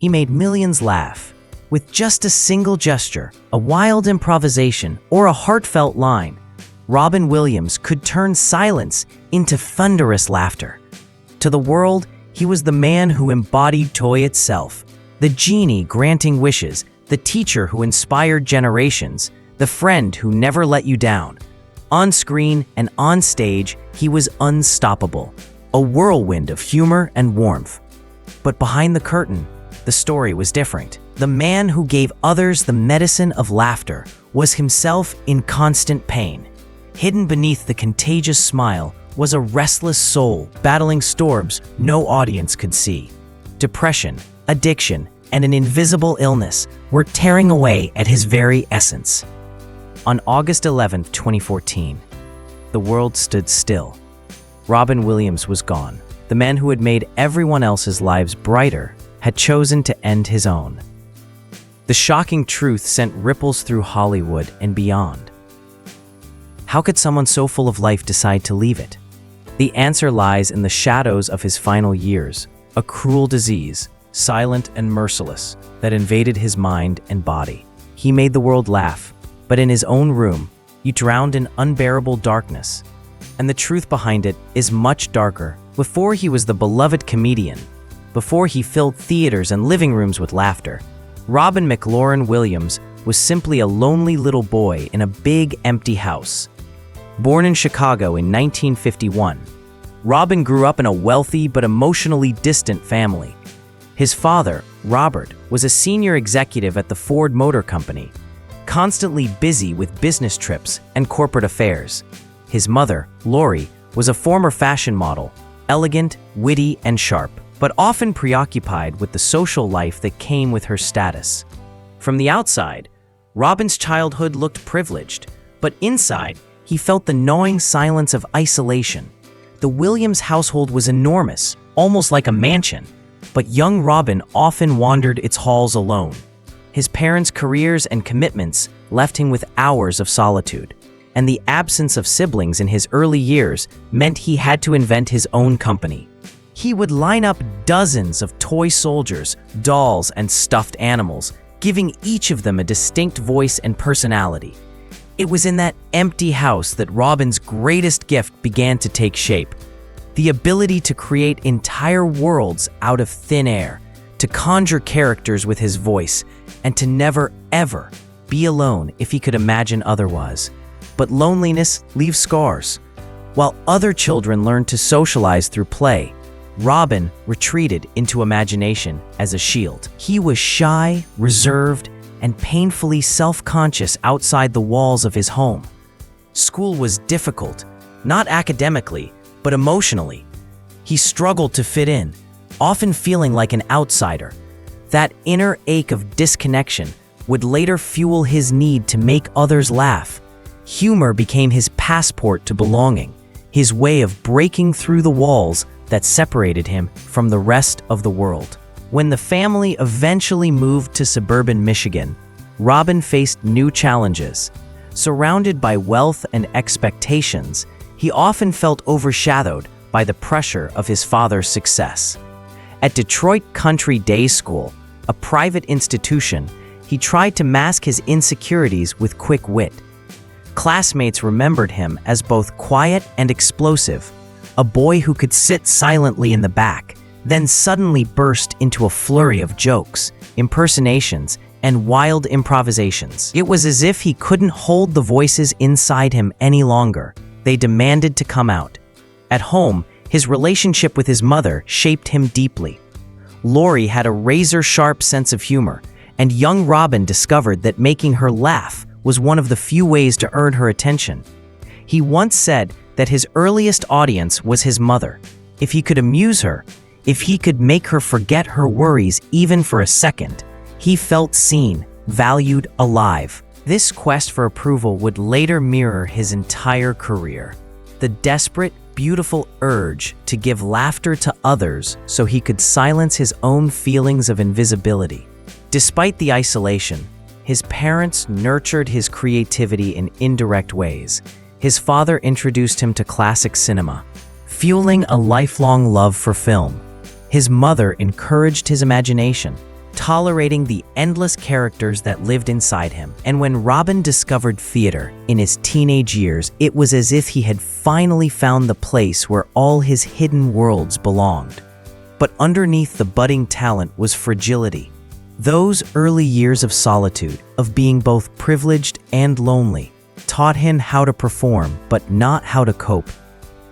He made millions laugh. With just a single gesture, a wild improvisation, or a heartfelt line, Robin Williams could turn silence into thunderous laughter. To the world, he was the man who embodied joy itself, the genie granting wishes, the teacher who inspired generations, the friend who never let you down. On screen and on stage, he was unstoppable, a whirlwind of humor and warmth. But behind the curtain, the story was different. The man who gave others the medicine of laughter was himself in constant pain. Hidden beneath the contagious smile was a restless soul battling storms no audience could see. Depression, addiction, and an invisible illness were tearing away at his very essence. On August 11, 2014, the world stood still. Robin Williams was gone. The man who had made everyone else's lives brighter had chosen to end his own. The shocking truth sent ripples through Hollywood and beyond. How could someone so full of life decide to leave it? The answer lies in the shadows of his final years, a cruel disease, silent and merciless, that invaded his mind and body. He made the world laugh, but in his own room, he drowned in unbearable darkness. And the truth behind it is much darker. Before he was the beloved comedian, before he filled theaters and living rooms with laughter, Robin McLaurin Williams was simply a lonely little boy in a big, empty house. Born in Chicago in 1951, Robin grew up in a wealthy but emotionally distant family. His father, Robert, was a senior executive at the Ford Motor Company, constantly busy with business trips and corporate affairs. His mother, Lori, was a former fashion model, elegant, witty, and sharp, but often preoccupied with the social life that came with her status. From the outside, Robin's childhood looked privileged, but inside, he felt the gnawing silence of isolation. The Williams household was enormous, almost like a mansion, but young Robin often wandered its halls alone. His parents' careers and commitments left him with hours of solitude, and the absence of siblings in his early years meant he had to invent his own company. He would line up dozens of toy soldiers, dolls, and stuffed animals, giving each of them a distinct voice and personality. It was in that empty house that Robin's greatest gift began to take shape: the ability to create entire worlds out of thin air, to conjure characters with his voice, and to never, ever be alone if he could imagine otherwise. But loneliness leaves scars. While other children learned to socialize through play, Robin retreated into imagination as a shield. He was shy, reserved, and painfully self-conscious outside the walls of his home. School was difficult, not academically, but emotionally. He struggled to fit in, often feeling like an outsider. That inner ache of disconnection would later fuel his need to make others laugh. Humor became his passport to belonging, his way of breaking through the walls that separated him from the rest of the world. When the family eventually moved to suburban Michigan, Robin faced new challenges. Surrounded by wealth and expectations, he often felt overshadowed by the pressure of his father's success. At Detroit Country Day School, a private institution, he tried to mask his insecurities with quick wit. Classmates remembered him as both quiet and explosive, a boy who could sit silently in the back, then suddenly burst into a flurry of jokes, impersonations, and wild improvisations. It was as if he couldn't hold the voices inside him any longer. They demanded to come out. At home, his relationship with his mother shaped him deeply. Lori had a razor-sharp sense of humor, and young Robin discovered that making her laugh was one of the few ways to earn her attention. He once said that his earliest audience was his mother. If he could amuse her, if he could make her forget her worries even for a second, he felt seen, valued, alive. This quest for approval would later mirror his entire career. The desperate, beautiful urge to give laughter to others so he could silence his own feelings of invisibility. Despite the isolation, his parents nurtured his creativity in indirect ways. His father introduced him to classic cinema, fueling a lifelong love for film. His mother encouraged his imagination, tolerating the endless characters that lived inside him. And when Robin discovered theater in his teenage years, it was as if he had finally found the place where all his hidden worlds belonged. But underneath the budding talent was fragility. Those early years of solitude, of being both privileged and lonely, taught him how to perform, but not how to cope.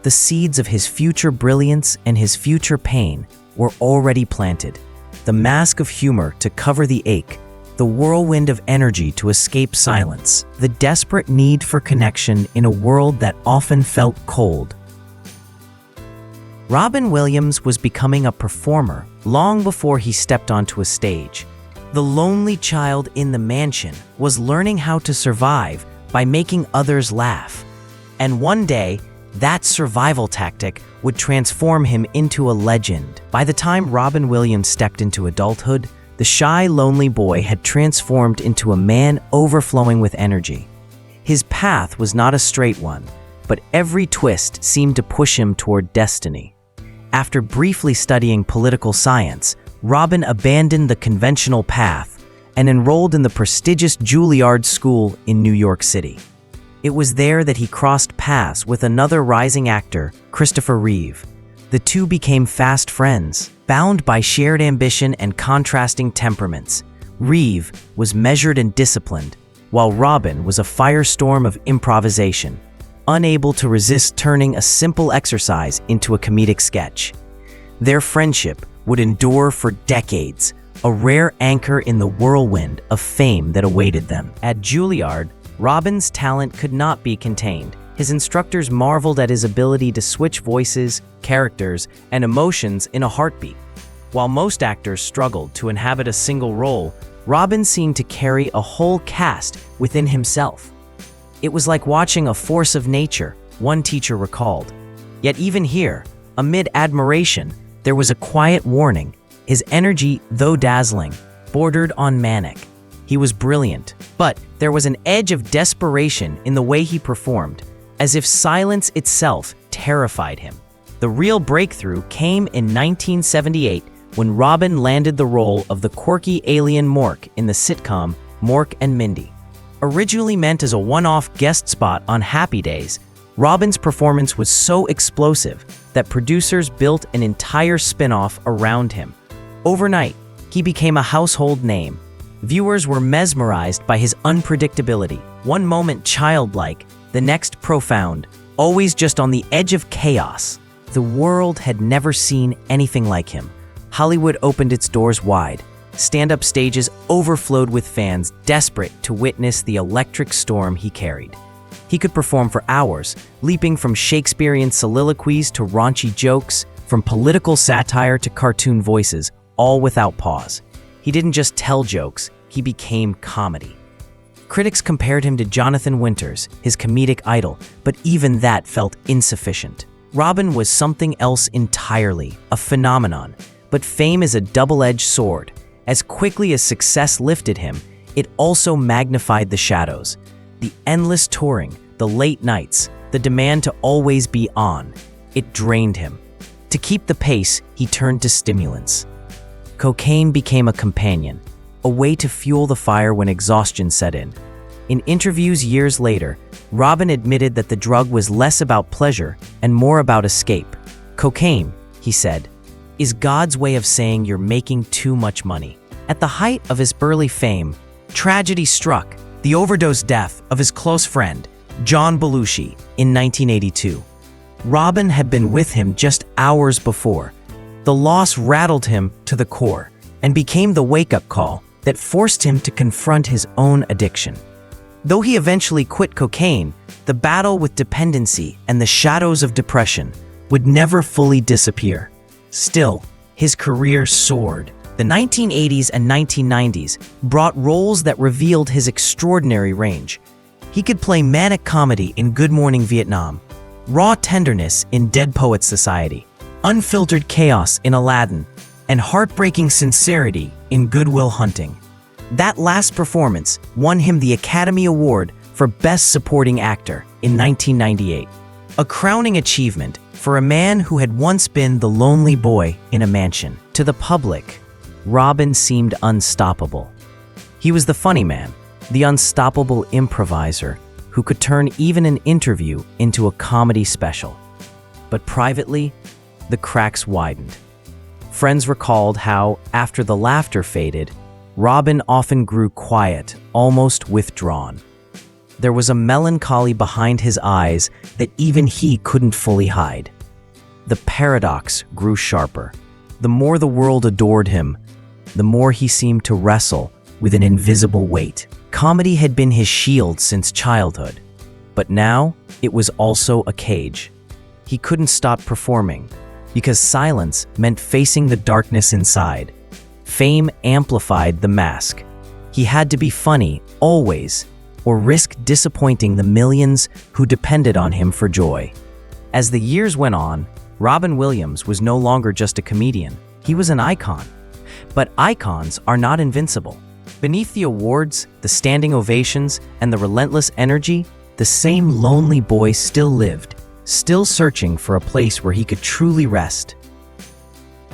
The seeds of his future brilliance and his future pain were already planted. The mask of humor to cover the ache, the whirlwind of energy to escape silence, the desperate need for connection in a world that often felt cold. Robin Williams was becoming a performer long before he stepped onto a stage. The lonely child in the mansion was learning how to survive by making others laugh. And one day, that survival tactic would transform him into a legend. By the time Robin Williams stepped into adulthood, the shy, lonely boy had transformed into a man overflowing with energy. His path was not a straight one, but every twist seemed to push him toward destiny. After briefly studying political science, Robin abandoned the conventional path and enrolled in the prestigious Juilliard School in New York City. It was there that he crossed paths with another rising actor, Christopher Reeve. The two became fast friends, bound by shared ambition and contrasting temperaments. Reeve was measured and disciplined, while Robin was a firestorm of improvisation, unable to resist turning a simple exercise into a comedic sketch. Their friendship would endure for decades, a rare anchor in the whirlwind of fame that awaited them. At Juilliard, Robin's talent could not be contained. His instructors marveled at his ability to switch voices, characters, and emotions in a heartbeat. While most actors struggled to inhabit a single role, Robin seemed to carry a whole cast within himself. It was like watching a force of nature, one teacher recalled. Yet even here, amid admiration, there was a quiet warning. His energy, though dazzling, bordered on manic. He was brilliant, but there was an edge of desperation in the way he performed, as if silence itself terrified him. The real breakthrough came in 1978 when Robin landed the role of the quirky alien Mork in the sitcom Mork and Mindy. Originally meant as a one-off guest spot on Happy Days, Robin's performance was so explosive that producers built an entire spin-off around him. Overnight, he became a household name. Viewers were mesmerized by his unpredictability, one moment childlike, the next profound, always just on the edge of chaos. The world had never seen anything like him. Hollywood opened its doors wide. Stand-up stages overflowed with fans desperate to witness the electric storm he carried. He could perform for hours, leaping from Shakespearean soliloquies to raunchy jokes, from political satire to cartoon voices, all without pause. He didn't just tell jokes, he became comedy. Critics compared him to Jonathan Winters, his comedic idol, but even that felt insufficient. Robin was something else entirely, a phenomenon. But fame is a double-edged sword. As quickly as success lifted him, it also magnified the shadows. The endless touring, the late nights, the demand to always be on. It drained him. To keep the pace, he turned to stimulants. Cocaine became a companion, a way to fuel the fire when exhaustion set in. In interviews years later, Robin admitted that the drug was less about pleasure and more about escape. Cocaine, he said, is God's way of saying you're making too much money. At the height of his early fame, tragedy struck, the overdose death of his close friend, John Belushi, in 1982. Robin had been with him just hours before. The loss rattled him to the core and became the wake-up call that forced him to confront his own addiction. Though he eventually quit cocaine, the battle with dependency and the shadows of depression would never fully disappear. Still, his career soared. The 1980s and 1990s brought roles that revealed his extraordinary range. He could play manic comedy in Good Morning Vietnam, raw tenderness in Dead Poets Society, unfiltered chaos in Aladdin, and heartbreaking sincerity in Good Will Hunting. That last performance won him the Academy Award for Best Supporting Actor in 1998, a crowning achievement for a man who had once been the lonely boy in a mansion. To the public, Robin seemed unstoppable. He was the funny man, the unstoppable improviser who could turn even an interview into a comedy special. But privately, the cracks widened. Friends recalled how, after the laughter faded, Robin often grew quiet, almost withdrawn. There was a melancholy behind his eyes that even he couldn't fully hide. The paradox grew sharper. The more the world adored him, the more he seemed to wrestle with an invisible weight. Comedy had been his shield since childhood, but now it was also a cage. He couldn't stop performing, because silence meant facing the darkness inside. Fame amplified the mask. He had to be funny, always, or risk disappointing the millions who depended on him for joy. As the years went on, Robin Williams was no longer just a comedian. He was an icon. But icons are not invincible. Beneath the awards, the standing ovations, and the relentless energy, the same lonely boy still lived, still searching for a place where he could truly rest.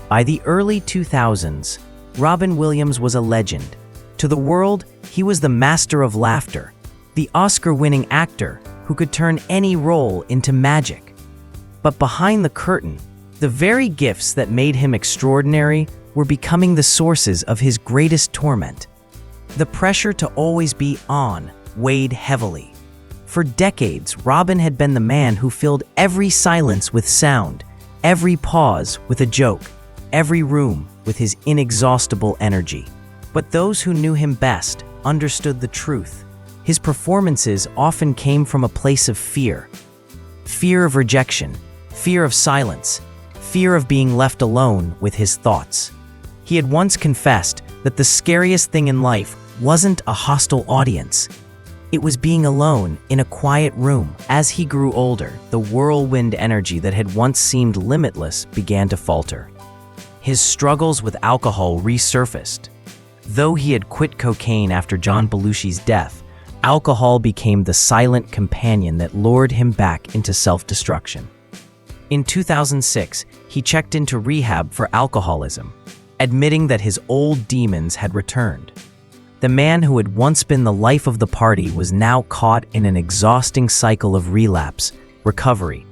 By the early 2000s, Robin Williams was a legend. To the world, he was the master of laughter, the Oscar-winning actor who could turn any role into magic. But behind the curtain, the very gifts that made him extraordinary were becoming the sources of his greatest torment. The pressure to always be on weighed heavily. For decades, Robin had been the man who filled every silence with sound, every pause with a joke, every room with his inexhaustible energy. But those who knew him best understood the truth. His performances often came from a place of fear. Fear of rejection, fear of silence, fear of being left alone with his thoughts. He had once confessed that the scariest thing in life wasn't a hostile audience. It was being alone in a quiet room. As he grew older, the whirlwind energy that had once seemed limitless began to falter. His struggles with alcohol resurfaced. Though he had quit cocaine after John Belushi's death, alcohol became the silent companion that lured him back into self-destruction. In 2006, he checked into rehab for alcoholism, admitting that his old demons had returned. The man who had once been the life of the party was now caught in an exhausting cycle of relapse, recovery,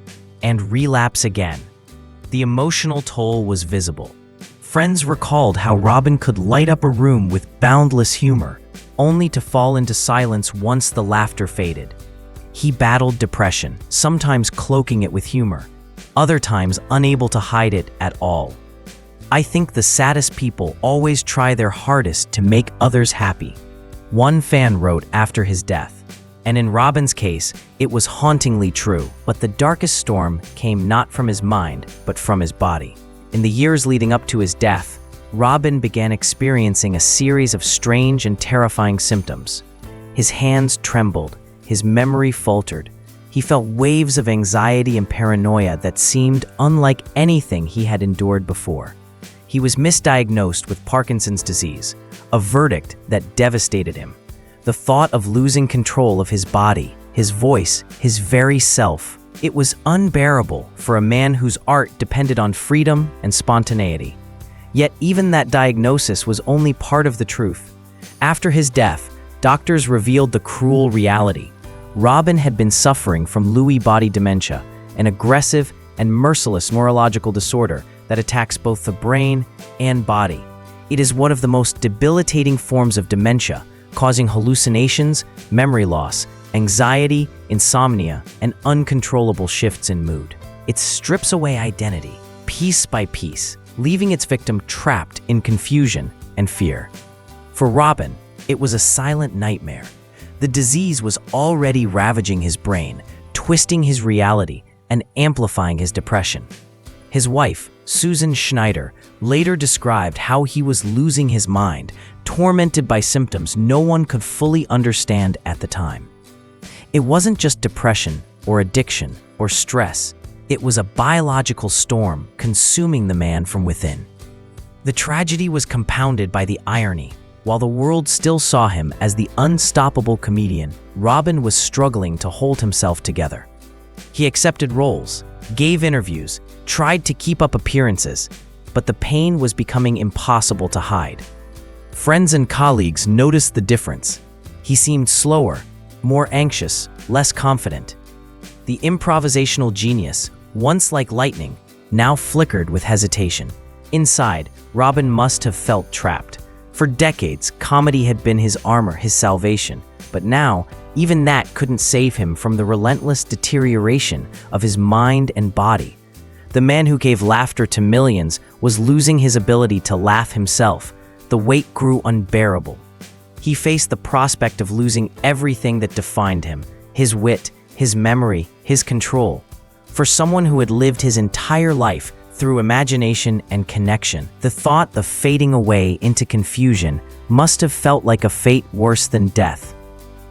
and relapse again. The emotional toll was visible. Friends recalled how Robin could light up a room with boundless humor, only to fall into silence once the laughter faded. He battled depression, sometimes cloaking it with humor, other times unable to hide it at all. I think the saddest people always try their hardest to make others happy, one fan wrote after his death. And in Robin's case, it was hauntingly true. But the darkest storm came not from his mind, but from his body. In the years leading up to his death, Robin began experiencing a series of strange and terrifying symptoms. His hands trembled, his memory faltered. He felt waves of anxiety and paranoia that seemed unlike anything he had endured before. He was misdiagnosed with Parkinson's disease, a verdict that devastated him. The thought of losing control of his body, his voice, his very self, it was unbearable for a man whose art depended on freedom and spontaneity. Yet even that diagnosis was only part of the truth. After his death, doctors revealed the cruel reality. Robin had been suffering from Lewy body dementia, an aggressive and merciless neurological disorder that attacks both the brain and body. It is one of the most debilitating forms of dementia, causing hallucinations, memory loss, anxiety, insomnia, and uncontrollable shifts in mood. It strips away identity, piece by piece, leaving its victim trapped in confusion and fear. For Robin, it was a silent nightmare. The disease was already ravaging his brain, twisting his reality, and amplifying his depression. His wife, Susan Schneider, later described how he was losing his mind, tormented by symptoms no one could fully understand at the time. It wasn't just depression or addiction or stress. It was a biological storm consuming the man from within. The tragedy was compounded by the irony. While the world still saw him as the unstoppable comedian, Robin was struggling to hold himself together. He accepted roles, gave interviews, tried to keep up appearances, but the pain was becoming impossible to hide. Friends and colleagues noticed the difference. He seemed slower, more anxious, less confident. The improvisational genius, once like lightning, now flickered with hesitation. Inside, Robin must have felt trapped. For decades, comedy had been his armor, his salvation, but now, even that couldn't save him from the relentless deterioration of his mind and body. The man who gave laughter to millions was losing his ability to laugh himself. The weight grew unbearable. He faced the prospect of losing everything that defined him: his wit, his memory, his control. For someone who had lived his entire life through imagination and connection, the thought of fading away into confusion must have felt like a fate worse than death.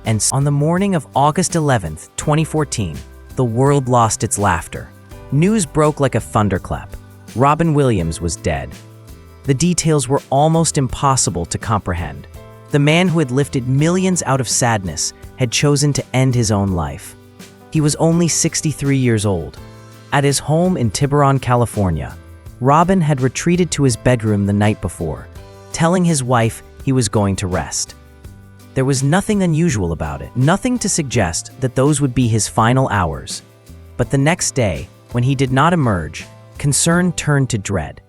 And on the morning of August 11th, 2014, the world lost its laughter. News broke like a thunderclap. Robin Williams was dead. The details were almost impossible to comprehend. The man who had lifted millions out of sadness had chosen to end his own life. He was only 63 years old. At his home in Tiburon, California, Robin had retreated to his bedroom the night before, telling his wife he was going to rest. There was nothing unusual about it, nothing to suggest that those would be his final hours. But the next day, when he did not emerge, concern turned to dread.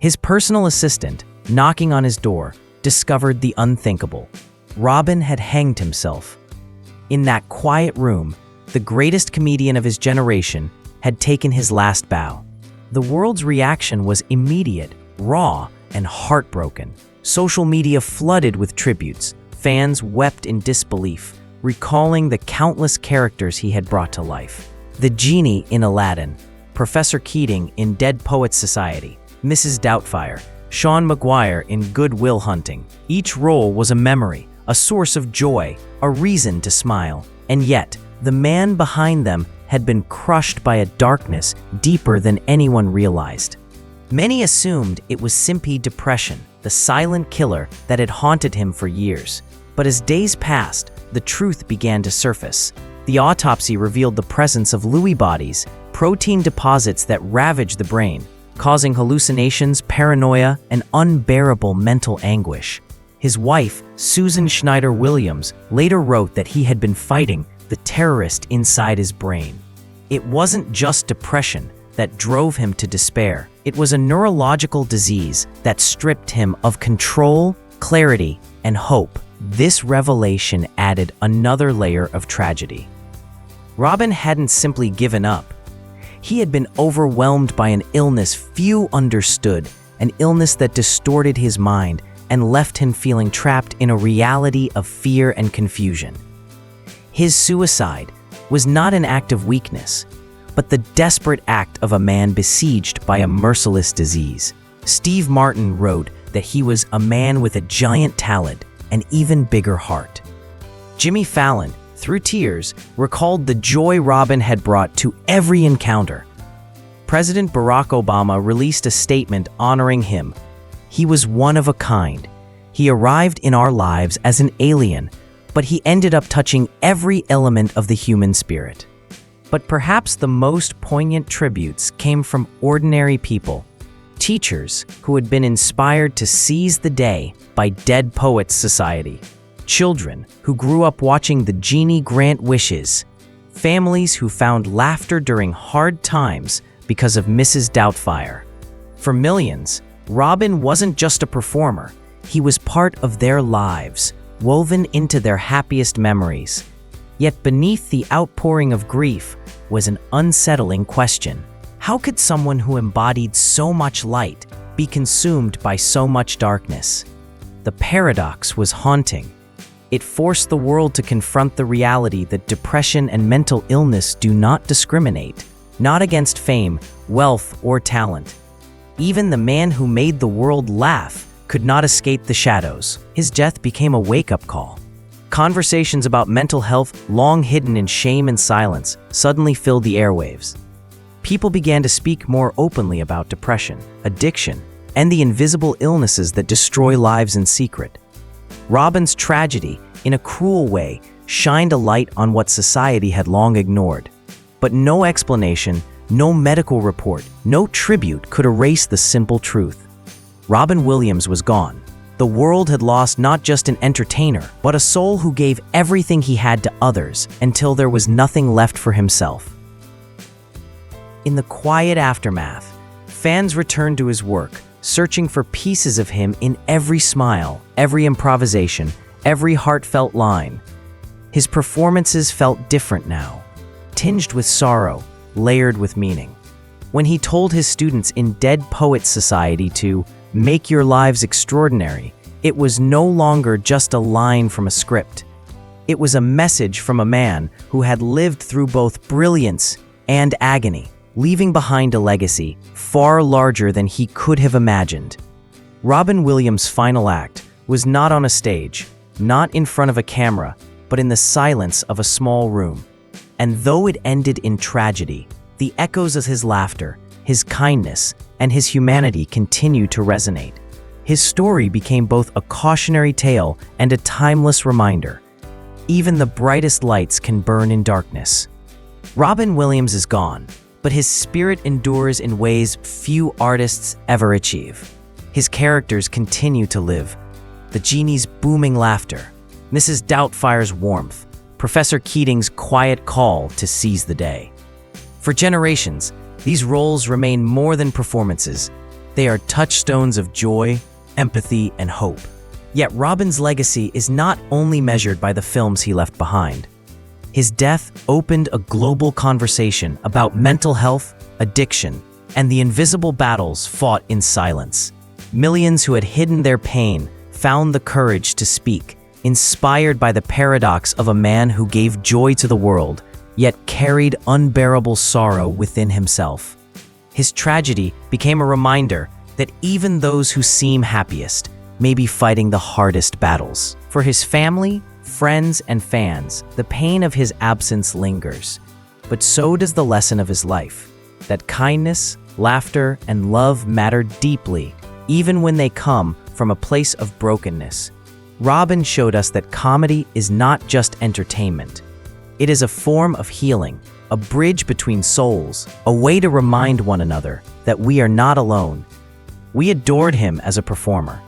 His personal assistant, knocking on his door, discovered the unthinkable. Robin had hanged himself. In that quiet room, the greatest comedian of his generation had taken his last bow. The world's reaction was immediate, raw, and heartbroken. Social media flooded with tributes. Fans wept in disbelief, recalling the countless characters he had brought to life. The genie in Aladdin, Professor Keating in Dead Poets Society, Mrs. Doubtfire, Sean Maguire in Good Will Hunting. Each role was a memory, a source of joy, a reason to smile. And yet, the man behind them had been crushed by a darkness deeper than anyone realized. Many assumed it was simply depression, the silent killer that had haunted him for years. But as days passed, the truth began to surface. The autopsy revealed the presence of Lewy bodies, protein deposits that ravaged the brain, causing hallucinations, paranoia, and unbearable mental anguish. His wife, Susan Schneider Williams, later wrote that he had been fighting the terrorist inside his brain. It wasn't just depression that drove him to despair. It was a neurological disease that stripped him of control, clarity, and hope. This revelation added another layer of tragedy. Robin hadn't simply given up. He had been overwhelmed by an illness few understood, an illness that distorted his mind and left him feeling trapped in a reality of fear and confusion. His suicide was not an act of weakness, but the desperate act of a man besieged by a merciless disease. Steve Martin wrote that he was a man with a giant talent, an even bigger heart. Jimmy Fallon, through tears, recalled the joy Robin had brought to every encounter. President Barack Obama released a statement honoring him. He was one of a kind. He arrived in our lives as an alien, but he ended up touching every element of the human spirit. But perhaps the most poignant tributes came from ordinary people. Teachers who had been inspired to seize the day by Dead Poets Society. Children who grew up watching the genie grant wishes. Families who found laughter during hard times because of Mrs. Doubtfire. For millions, Robin wasn't just a performer. He was part of their lives, woven into their happiest memories. Yet beneath the outpouring of grief was an unsettling question. How could someone who embodied so much light be consumed by so much darkness? The paradox was haunting. It forced the world to confront the reality that depression and mental illness do not discriminate, not against fame, wealth, or talent. Even the man who made the world laugh could not escape the shadows. His death became a wake-up call. Conversations about mental health, long hidden in shame and silence, suddenly filled the airwaves. People began to speak more openly about depression, addiction, and the invisible illnesses that destroy lives in secret. Robin's tragedy, in a cruel way, shined a light on what society had long ignored. But no explanation, No medical report, no tribute could erase the simple truth. Robin Williams was gone. The world had lost not just an entertainer, but a soul who gave everything he had to others until there was nothing left for himself. In the quiet aftermath, fans returned to his work, searching for pieces of him in every smile, every improvisation, every heartfelt line. His performances felt different now, tinged with sorrow, layered with meaning. When he told his students in Dead Poets Society to make your lives extraordinary, it was no longer just a line from a script. It was a message from a man who had lived through both brilliance and agony, leaving behind a legacy far larger than he could have imagined. Robin Williams' final act was not on a stage, not in front of a camera, but in the silence of a small room. And though it ended in tragedy, the echoes of his laughter, his kindness, and his humanity continued to resonate. His story became both a cautionary tale and a timeless reminder. Even the brightest lights can burn in darkness. Robin Williams is gone, but his spirit endures in ways few artists ever achieve. His characters continue to live. The genie's booming laughter, Mrs. Doubtfire's warmth, Professor Keating's quiet call to seize the day. For generations, these roles remain more than performances. They are touchstones of joy, empathy, and hope. Yet Robin's legacy is not only measured by the films he left behind. His death opened a global conversation about mental health, addiction, and the invisible battles fought in silence. Millions who had hidden their pain found the courage to speak, inspired by the paradox of a man who gave joy to the world, yet carried unbearable sorrow within himself. His tragedy became a reminder that even those who seem happiest may be fighting the hardest battles. For his family, friends, and fans, the pain of his absence lingers. But so does the lesson of his life, that kindness, laughter, and love matter deeply, even when they come from a place of brokenness. Robin showed us that comedy is not just entertainment. It is a form of healing, a bridge between souls, a way to remind one another that we are not alone. We adored him as a performer.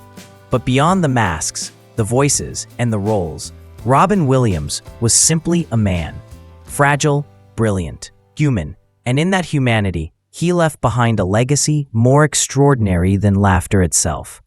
But beyond the masks, the voices, and the roles, Robin Williams was simply a man. Fragile, brilliant, human, and in that humanity, he left behind a legacy more extraordinary than laughter itself.